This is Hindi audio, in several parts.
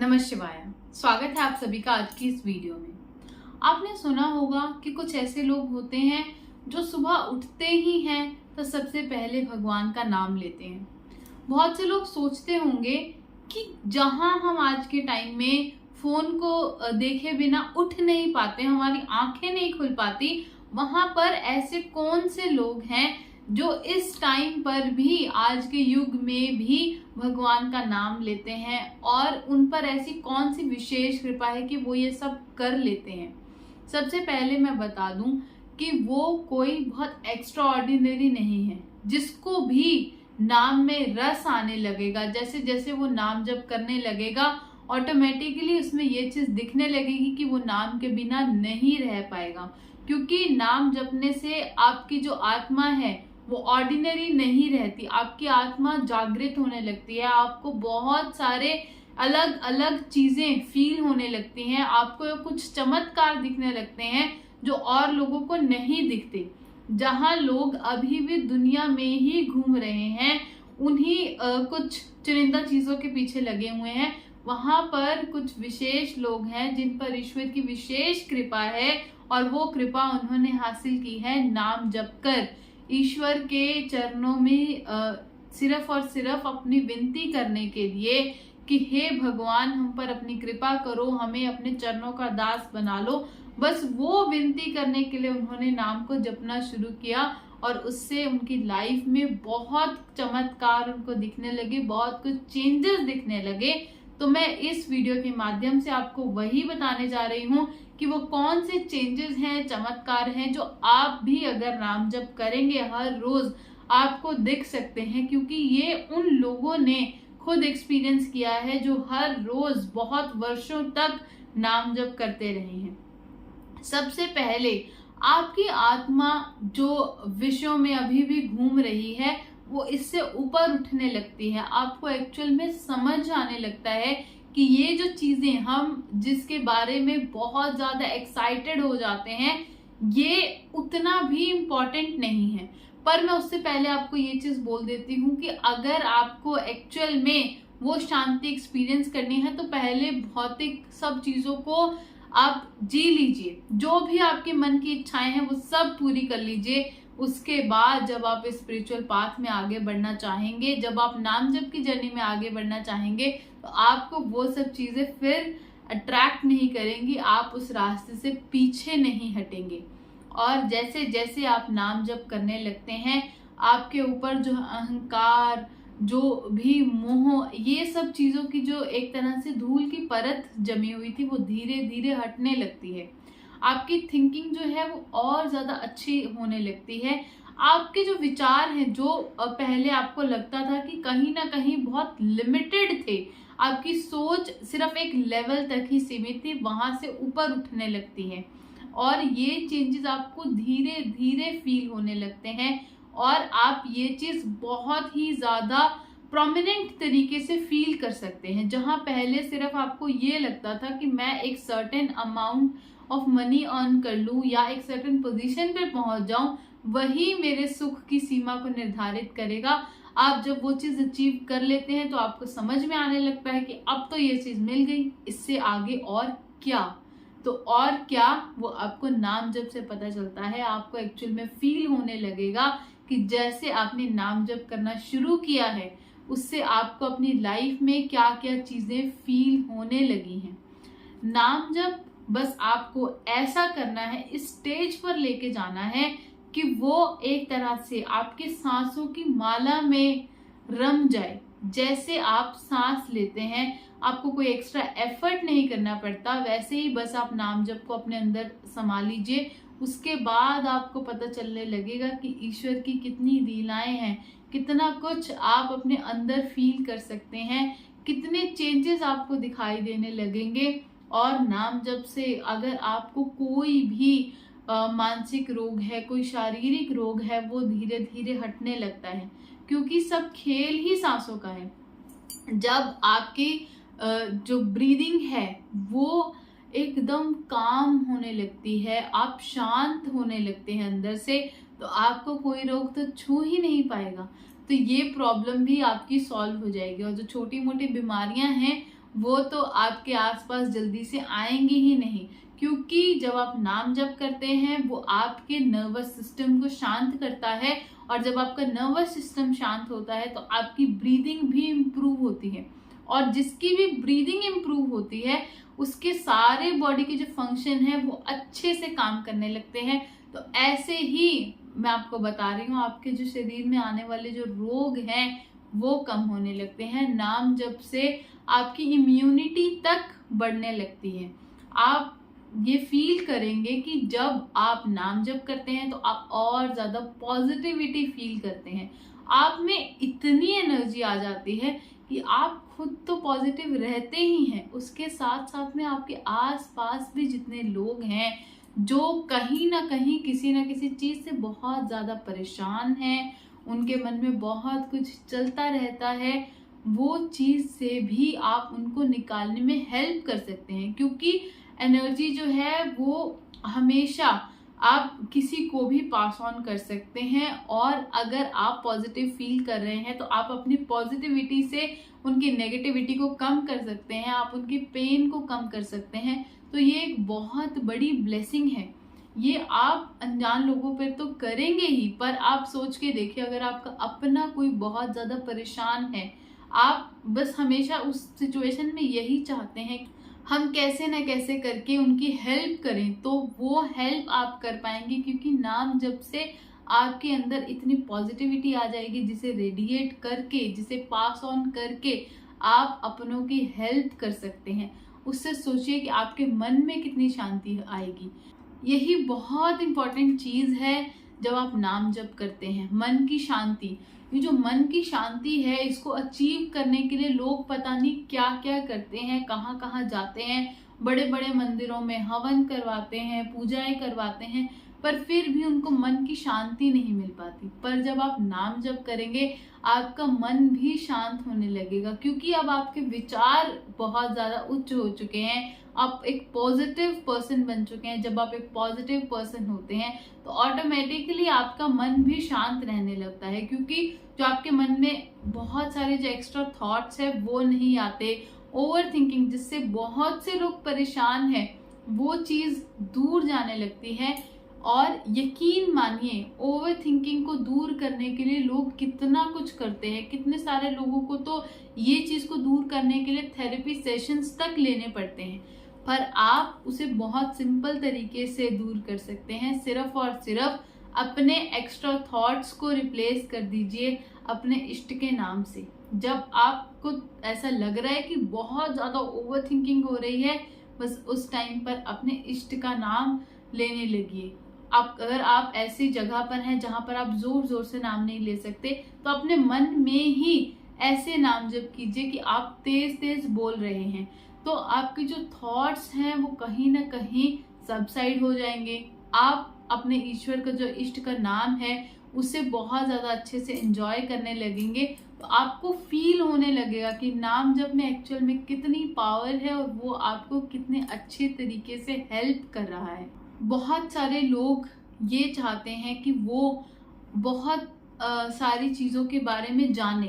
नमः शिवाय। स्वागत है आप सभी का आज की इस वीडियो में। आपने सुना होगा कि कुछ ऐसे लोग होते हैं जो सुबह उठते ही हैं तो सबसे पहले भगवान का नाम लेते हैं। बहुत से लोग सोचते होंगे कि जहां हम आज के टाइम में फोन को देखे बिना उठ नहीं पाते, हमारी आंखें नहीं खुल पाती, वहां पर ऐसे कौन से लोग हैं जो इस टाइम पर भी, आज के युग में भी भगवान का नाम लेते हैं और उन पर ऐसी कौन सी विशेष कृपा है कि वो ये सब कर लेते हैं। सबसे पहले मैं बता दूं कि वो कोई बहुत एक्स्ट्रा ऑर्डिनरी नहीं है। जिसको भी नाम में रस आने लगेगा, जैसे जैसे वो नाम जप करने लगेगा, ऑटोमेटिकली उसमें ये चीज दिखने लगेगी कि वो नाम के बिना नहीं रह पाएगा। क्योंकि नाम जपने से आपकी जो आत्मा है वो ऑर्डिनरी नहीं रहती, आपकी आत्मा जागृत होने लगती है, आपको बहुत सारे अलग अलग चीजें फील होने लगती हैं, आपको कुछ चमत्कार दिखने लगते हैं जो और लोगों को नहीं दिखते। जहां लोग अभी भी दुनिया में ही घूम रहे हैं, उन्हीं कुछ चुनिंदा चीजों के पीछे लगे हुए हैं, वहां पर कुछ विशेष लोग हैं जिन पर ईश्वर की विशेष कृपा है और वो कृपा उन्होंने हासिल की है नाम जप कर, ईश्वर के चरणों में सिर्फ और सिर्फ अपनी विनती करने के लिए कि हे भगवान, हम पर अपनी कृपा करो, हमें अपने चरणों का दास बना लो। बस वो विनती करने के लिए उन्होंने नाम को जपना शुरू किया और उससे उनकी लाइफ में बहुत चमत्कार उनको दिखने लगे, बहुत कुछ चेंजेस दिखने लगे। तो मैं इस वीडियो के माध्यम से आपको वही बताने जा रही हूँ कि वो कौन से चेंजेस हैं, चमत्कार हैं जो आप भी अगर नाम जप करेंगे हर रोज आपको दिख सकते हैं। क्योंकि ये उन लोगों ने खुद एक्सपीरियंस किया है जो हर रोज बहुत वर्षों तक नाम जप करते रहे हैं। सबसे पहले आपकी आत्मा जो विषयों में अभी भी घूम रही है वो इससे ऊपर उठने लगती है। आपको एक्चुअल में समझ आने लगता है कि ये जो चीजें हम जिसके बारे में बहुत ज्यादा एक्साइटेड हो जाते हैं ये उतना भी इम्पोर्टेंट नहीं है। पर मैं उससे पहले आपको ये चीज बोल देती हूँ कि अगर आपको एक्चुअल में वो शांति एक्सपीरियंस करनी है तो पहले भौतिक सब चीजों को आप जी लीजिए, जो भी आपके मन की इच्छाएं हैं वो सब पूरी कर लीजिए। उसके बाद जब आप स्पिरिचुअल पाथ में आगे बढ़ना चाहेंगे, जब आप नाम जप की जर्नी में आगे बढ़ना चाहेंगे, तो आपको वो सब चीजें फिर अट्रैक्ट नहीं करेंगी, आप उस रास्ते से पीछे नहीं हटेंगे। और जैसे जैसे आप नाम जप करने लगते हैं, आपके ऊपर जो अहंकार, जो भी मोह, ये सब चीजों की जो एक तरह से धूल की परत जमी हुई थी वो धीरे धीरे हटने लगती है। आपकी थिंकिंग जो है वो और ज्यादा अच्छी होने लगती है। आपके जो विचार हैं, जो पहले आपको लगता था कि कहीं ना कहीं बहुत लिमिटेड थे, आपकी सोच सिर्फ एक लेवल तक ही सीमित थी, वहां से ऊपर उठने लगती है और ये चेंजेस आपको धीरे धीरे फील होने लगते हैं और आप ये चीज बहुत ही ज्यादा प्रोमिनेंट तरीके से फील कर सकते हैं। जहां पहले सिर्फ आपको ये लगता था कि मैं एक certain amount of money earn कर लूं या एक सर्टेन पोजीशन पे पहुंच जाऊं, वही मेरे सुख की सीमा को निर्धारित करेगा। आप जब वो चीज अचीव कर लेते हैं तो आपको समझ में आने लगता है कि अब तो ये चीज मिल गई, इससे आगे और क्या। तो और क्या वो आपको नाम जप से पता चलता है। आपको एक्चुअल में फील होने लगेगा कि जैसे आपने नाम जप करना शुरू किया है उससे आपको अपनी लाइफ में क्या क्या चीजें फील होने लगी हैं। नाम जप बस आपको ऐसा करना है, इस स्टेज पर लेके जाना है कि वो एक तरह से आपके सांसों की माला में रम जाए। जैसे आप सांस लेते हैं, आपको कोई एक्स्ट्रा एफर्ट नहीं करना पड़ता, वैसे ही बस आप नाम जप को अपने अंदर समा लीजिए। उसके बाद आपको पता चलने लगेगा कि ईश्वर की कितनी लीलाएं हैं, कितना कुछ आप अपने अंदर फील कर सकते हैं, कितने चेंजेस आपको दिखाई देने लगेंगे। और नाम जप से अगर आपको कोई भी मानसिक रोग है, कोई शारीरिक रोग है, वो धीरे धीरे हटने लगता है। क्योंकि सब खेल ही सांसों का है। जब आपकी जो ब्रीदिंग है वो एकदम काम होने लगती है, आप शांत होने लगते हैं अंदर से, तो आपको कोई रोग तो छू ही नहीं पाएगा। तो ये प्रॉब्लम भी आपकी सॉल्व हो जाएगी और जो छोटी मोटी बीमारियां हैं वो तो आपके आसपास जल्दी से आएंगे ही नहीं, क्योंकि जब आप नाम जप करते हैं वो आपके नर्वस सिस्टम को शांत करता है, और जब आपका नर्वस सिस्टम शांत होता है तो आपकी ब्रीदिंग भी इम्प्रूव होती है, और जिसकी भी ब्रीदिंग इम्प्रूव होती है उसके सारे बॉडी के जो फंक्शन है वो अच्छे से काम करने लगते हैं। तो ऐसे ही मैं आपको बता रही हूँ, आपके जो शरीर में आने वाले जो रोग हैं वो कम होने लगते हैं। नाम जप से आपकी इम्यूनिटी तक बढ़ने लगती है। आप ये फील करेंगे कि जब आप नाम जप करते हैं तो आप और ज्यादा पॉजिटिविटी फील करते हैं, आप में इतनी एनर्जी आ जाती है कि आप खुद तो पॉजिटिव रहते ही हैं, उसके साथ साथ में आपके आसपास भी जितने लोग हैं जो कहीं ना कहीं किसी ना किसी चीज से बहुत ज्यादा परेशान हैं, उनके मन में बहुत कुछ चलता रहता है, वो चीज से भी आप उनको निकालने में हेल्प कर सकते हैं। क्योंकि एनर्जी जो है वो हमेशा आप किसी को भी पास ऑन कर सकते हैं, और अगर आप पॉजिटिव फील कर रहे हैं तो आप अपनी पॉजिटिविटी से उनकी नेगेटिविटी को कम कर सकते हैं, आप उनकी पेन को कम कर सकते हैं। तो ये एक बहुत बड़ी ब्लेसिंग है। ये आप अनजान लोगों पर तो करेंगे ही, पर आप सोच के देखिए, अगर आपका अपना कोई बहुत ज्यादा परेशान है, आप बस हमेशा उस सिचुएशन में यही चाहते हैं हम कैसे न कैसे करके उनकी हेल्प करें, तो वो हेल्प आप कर पाएंगे, क्योंकि नाम जब से आपके अंदर इतनी पॉजिटिविटी आ जाएगी जिसे रेडिएट करके, जिसे पास ऑन करके आप अपनों की हेल्प कर सकते हैं। उससे सोचिए कि आपके मन में कितनी शांति आएगी। यही बहुत इंपॉर्टेंट चीज है जब आप नाम जप करते हैं, मन की शांति। ये जो मन की शांति है, इसको अचीव करने के लिए लोग पता नहीं क्या क्या करते हैं, कहाँ कहाँ जाते हैं, बड़े बड़े मंदिरों में हवन करवाते हैं, पूजाएं करवाते हैं, पर फिर भी उनको मन की शांति नहीं मिल पाती। पर जब आप नाम जप करेंगे आपका मन भी शांत होने लगेगा, क्योंकि अब आपके विचार बहुत ज्यादा उच्च हो चुके हैं, आप एक पॉजिटिव पर्सन बन चुके हैं। जब आप एक पॉजिटिव पर्सन होते हैं तो ऑटोमेटिकली आपका मन भी शांत रहने लगता है, क्योंकि जो आपके मन में बहुत सारे जो एक्स्ट्रा थॉट्स है वो नहीं आते। ओवर थिंकिंग, जिससे बहुत से लोग परेशान हैं, वो चीज दूर जाने लगती है। और यकीन मानिए, ओवर थिंकिंग को दूर करने के लिए लोग कितना कुछ करते हैं। कितने सारे लोगों को तो ये चीज को दूर करने के लिए थेरेपी सेशंस तक लेने पड़ते हैं, पर आप उसे बहुत सिंपल तरीके से दूर कर सकते हैं। सिर्फ और सिर्फ अपने एक्स्ट्रा थॉट्स को रिप्लेस कर दीजिए अपने इष्ट के नाम से। जब आपको ऐसा लग रहा है कि बहुत ज्यादा ओवर थिंकिंग हो रही है, बस उस टाइम पर अपने इष्ट का नाम लेने लगिए। अगर आप ऐसी जगह पर हैं जहां पर आप जोर जोर से नाम नहीं ले सकते, तो अपने मन में ही ऐसे नाम जप कीजिए कि आप तेज तेज बोल रहे हैं, तो आपके जो थॉट्स हैं वो कहीं ना कहीं सबसाइड हो जाएंगे। आप अपने ईश्वर का जो इष्ट का नाम है उसे बहुत ज्यादा अच्छे से एंजॉय करने लगेंगे। तो आपको फील होने लगेगा कि नाम जप में एक्चुअल में कितनी पावर है और वो आपको कितने अच्छे तरीके से हेल्प कर रहा है। बहुत सारे लोग ये चाहते हैं कि वो बहुत सारी चीज़ों के बारे में जाने,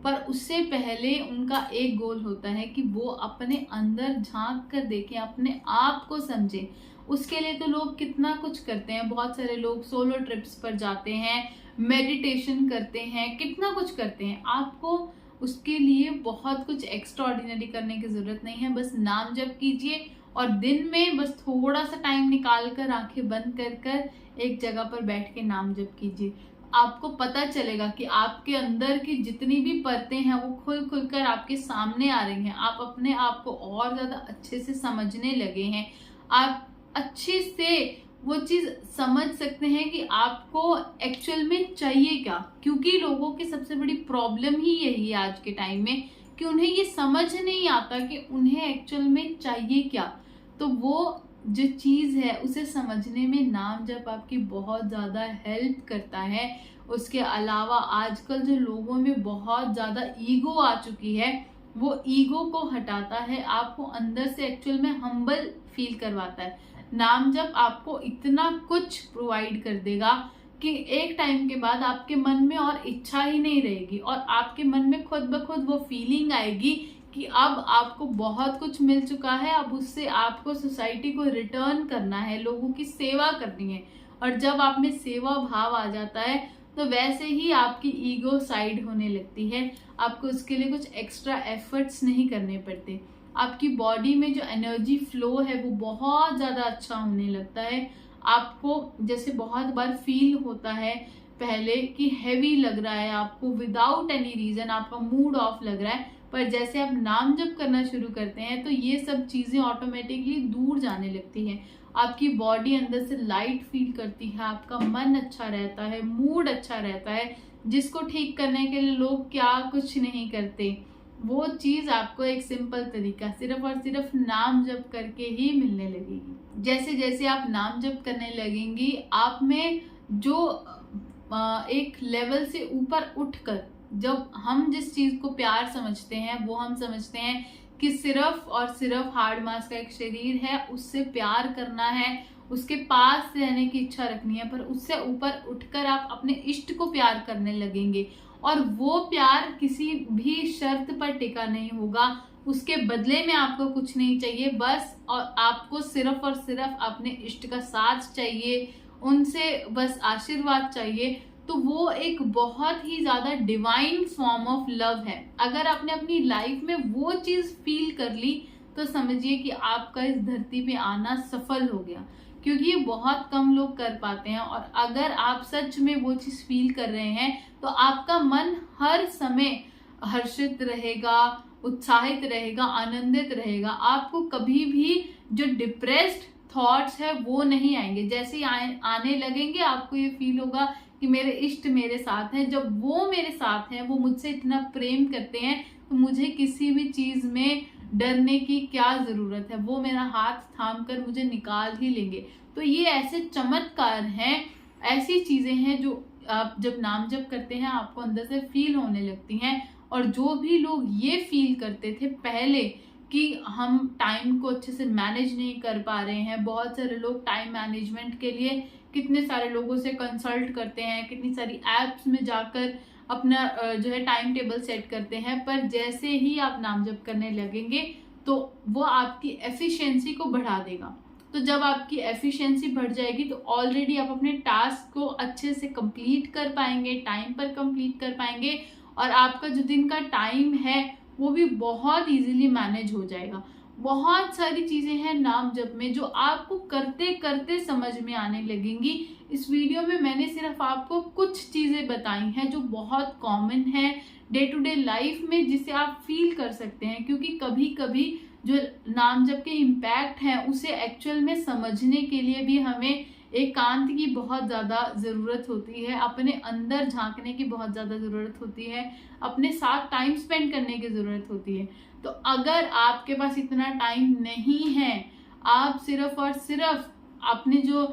पर उससे पहले उनका एक गोल होता है कि वो अपने अंदर झांक कर देखें, अपने आप को समझें। उसके लिए तो लोग कितना कुछ करते हैं। बहुत सारे लोग सोलो ट्रिप्स पर जाते हैं, मेडिटेशन करते हैं, कितना कुछ करते हैं। आपको उसके लिए बहुत कुछ एक्स्ट्रा ऑर्डिनरी करने की जरूरत नहीं है। बस नाम जप कीजिए और दिन में बस थोड़ा सा टाइम निकाल कर आंखें बंद कर कर एक जगह पर बैठ के नाम जप कीजिए। आपको पता चलेगा कि आपके अंदर की जितनी भी परतें हैं वो खुल खुल कर आपके सामने आ रही हैं। आप अपने आप को और ज्यादा अच्छे से समझने लगे हैं। आप अच्छे से वो चीज समझ सकते हैं कि आपको एक्चुअल में चाहिए क्या, क्योंकि लोगों की सबसे बड़ी प्रॉब्लम ही यही है आज के टाइम में कि उन्हें ये समझ नहीं आता कि उन्हें एक्चुअल में चाहिए क्या। तो वो जो चीज है उसे समझने में नाम जप आपकी बहुत ज्यादा हेल्प करता है। उसके अलावा आजकल जो लोगों में बहुत ज्यादा ईगो आ चुकी है, वो ईगो को हटाता है, आपको अंदर से एक्चुअल में हम्बल फील करवाता है। नाम जप आपको इतना कुछ प्रोवाइड कर देगा कि एक टाइम के बाद आपके मन में और इच्छा ही नहीं रहेगी और आपके मन में खुद ब खुद वो फीलिंग आएगी कि अब आपको बहुत कुछ मिल चुका है, अब उससे आपको सोसाइटी को रिटर्न करना है, लोगों की सेवा करनी है। और जब आप में सेवा भाव आ जाता है तो वैसे ही आपकी ईगो साइड होने लगती है। आपको उसके लिए कुछ एक्स्ट्रा एफर्ट्स नहीं करने पड़ते। आपकी बॉडी में जो एनर्जी फ्लो है वो बहुत ज़्यादा अच्छा होने लगता है। आपको जैसे बहुत बार फील होता है पहले कि हैवी लग रहा है, आपको विदाउट एनी रीज़न आपका मूड ऑफ लग रहा है, पर जैसे आप नाम जप करना शुरू करते हैं तो ये सब चीज़ें ऑटोमेटिकली दूर जाने लगती हैं। आपकी बॉडी अंदर से लाइट फील करती है, आपका मन अच्छा रहता है, मूड अच्छा रहता है। जिसको ठीक करने के लिए लोग क्या कुछ नहीं करते, वो चीज आपको एक सिंपल तरीका सिर्फ और सिर्फ नाम जप करके ही मिलने लगेगी। जैसे जैसे आप नाम जप करने लगेंगी, आप में जो एक लेवल से ऊपर उठकर, जब हम जिस चीज को प्यार समझते हैं वो हम समझते हैं कि सिर्फ और सिर्फ हार्ड मास का एक शरीर है, उससे प्यार करना है, उसके पास रहने की इच्छा रखनी है, पर उससे ऊपर उठकर आप अपने इष्ट को प्यार करने लगेंगे। और वो प्यार किसी भी शर्त पर टिका नहीं होगा, उसके बदले में आपको कुछ नहीं चाहिए, बस और आपको सिर्फ और सिर्फ अपने इष्ट का साथ चाहिए, उनसे बस आशीर्वाद चाहिए। तो वो एक बहुत ही ज्यादा डिवाइन फॉर्म ऑफ लव है। अगर आपने अपनी लाइफ में वो चीज फील कर ली तो समझिए कि आपका इस धरती पे आना सफल हो गया, क्योंकि ये बहुत कम लोग कर पाते हैं। और अगर आप सच में वो चीज फील कर रहे हैं तो आपका मन हर समय हर्षित रहेगा, उत्साहित रहेगा, आनंदित रहेगा। आपको कभी भी जो डिप्रेस्ड थॉट्स है वो नहीं आएंगे। जैसे ही आने लगेंगे आपको ये फील होगा कि मेरे इष्ट मेरे साथ हैं। जब वो मेरे साथ हैं, वो मुझसे इतना प्रेम करते हैं, तो मुझे किसी भी चीज में डरने की क्या जरूरत है। वो मेरा हाथ थाम कर मुझे निकाल ही लेंगे। तो ये ऐसे चमत्कार हैं, ऐसी चीजें हैं जो आप जब नाम जप करते हैं आपको अंदर से फील होने लगती हैं। और जो भी लोग ये फील करते थे पहले कि हम टाइम को अच्छे से मैनेज नहीं कर पा रहे हैं, बहुत सारे लोग टाइम मैनेजमेंट के लिए कितने सारे लोगों से कंसल्ट करते हैं, कितनी सारी एप्स में जाकर अपना जो है टाइम टेबल सेट करते हैं, पर जैसे ही आप नाम जप करने लगेंगे तो वो आपकी एफिशिएंसी को बढ़ा देगा। तो जब आपकी एफिशिएंसी बढ़ जाएगी तो ऑलरेडी आप अपने टास्क को अच्छे से कंप्लीट कर पाएंगे, टाइम पर कंप्लीट कर पाएंगे, और आपका जो दिन का टाइम है वो भी बहुत इजीली मैनेज हो जाएगा। बहुत सारी चीजें हैं नाम जप में जो आपको करते करते समझ में आने लगेंगी। इस वीडियो में मैंने सिर्फ आपको कुछ चीजें बताई हैं जो बहुत कॉमन है डे टू डे लाइफ में, जिसे आप फील कर सकते हैं। क्योंकि कभी कभी जो नाम जप के इम्पैक्ट हैं उसे एक्चुअल में समझने के लिए भी हमें एकांत की बहुत ज़्यादा ज़रूरत होती है, अपने अंदर झांकने की बहुत ज़्यादा ज़रूरत होती है, अपने साथ टाइम स्पेंड करने की ज़रूरत होती है। तो अगर आपके पास इतना टाइम नहीं है, आप सिर्फ और सिर्फ अपने जो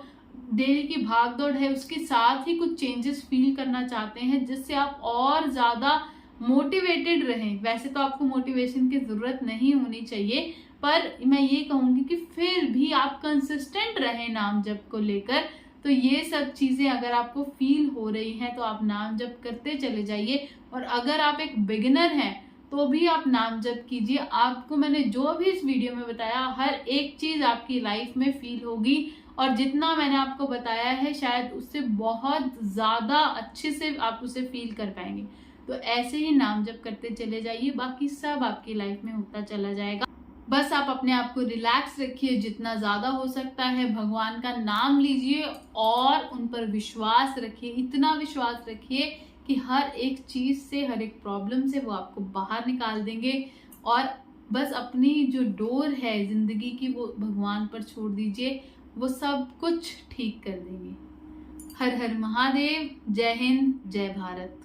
डेली की भागदौड़ है उसके साथ ही कुछ चेंजेस फील करना चाहते हैं जिससे आप और ज़्यादा मोटिवेटेड रहें, वैसे तो आपको मोटिवेशन की ज़रूरत नहीं होनी चाहिए, पर मैं ये कहूँगी कि फिर भी आप कंसिस्टेंट रहें नाम जप को लेकर। तो ये सब चीज़ें अगर आपको फील हो रही हैं तो आप नाम जप करते चले जाइए। और अगर आप एक बिगिनर हैं तो भी आप नाम जप कीजिए। आपको मैंने जो भी इस वीडियो में बताया हर एक चीज़ आपकी लाइफ में फील होगी, और जितना मैंने आपको बताया है शायद उससे बहुत ज़्यादा अच्छे से आप उसे फील कर पाएंगे। तो ऐसे ही नाम जप करते चले जाइए, बाकी सब आपकी लाइफ में होता चला जाएगा। बस आप अपने आप को रिलैक्स रखिए, जितना ज़्यादा हो सकता है भगवान का नाम लीजिए और उन पर विश्वास रखिए। इतना विश्वास रखिए कि हर एक चीज़ से, हर एक प्रॉब्लम से वो आपको बाहर निकाल देंगे। और बस अपनी जो डोर है ज़िंदगी की वो भगवान पर छोड़ दीजिए, वो सब कुछ ठीक कर देंगे। हर हर महादेव। जय हिंद, जय भारत।